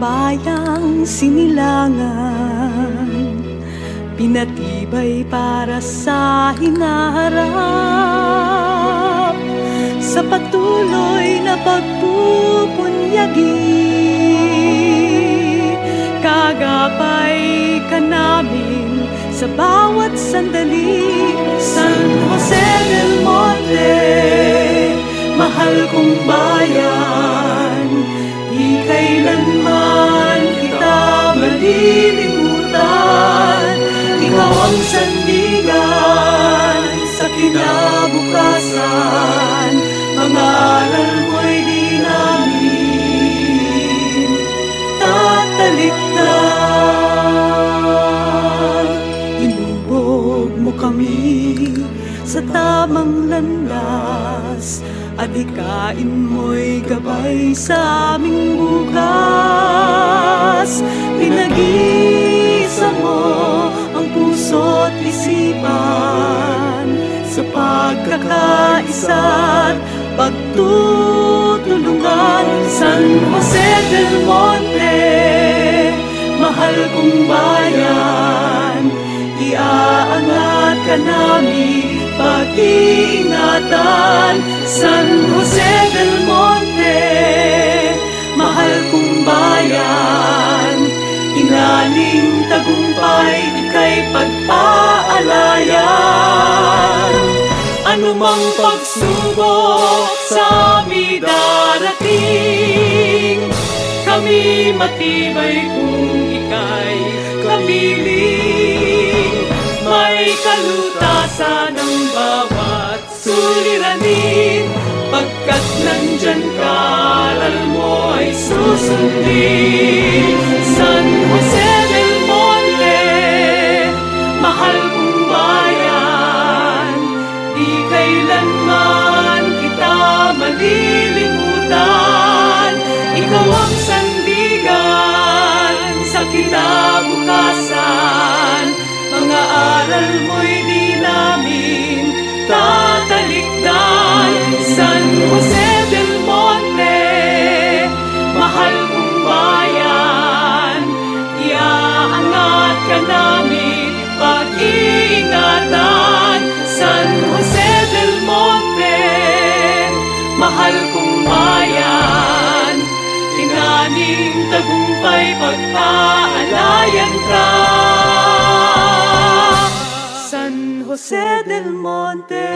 bayang sinilangan, pinatibay para sa hinaharap, sa patuloy na pagpupunyagi. Kagapay ka namin sa bawat sandali. San Jose del Monte, mahal kong bayan, di kailanman kita malilimutan. Ikaw ang sandigan sa kinabukasan, mga aral mo'y di namin tatalikdan. Inubog mo kami sa tamang landas, adhikain mo'y gabay sa aming bukas. Pinag-isa mo ang puso't isipan sa pagkakaisa't pagtutulungan. San Jose del Monte, mahal kong bayan, iaangat ka namin pag-iingatan. San Jose del Monte, mahal kong bayan, inaling tagumpay ika'y pagpaalayan. Anumang pagsubok sa amin darating, kami matibay kung ika'y kapiling. May kalutasan ng bawat suliranin, pagkat nandyan ka, aral mo ay susundin. San Jose del Monte, mahal kong bayan, di kailanman kita malilimutan. Ikaw ang sandigan sa kinabukasan, mga aral mo'y di namin tatalikdan. San Jose del Monte, mahal kong bayan, iaangat ka namin pag-iingatan. San Jose del Monte, mahal kong bayan, tinaning tagumpay pagpaalayan ka. San Jose del Monte.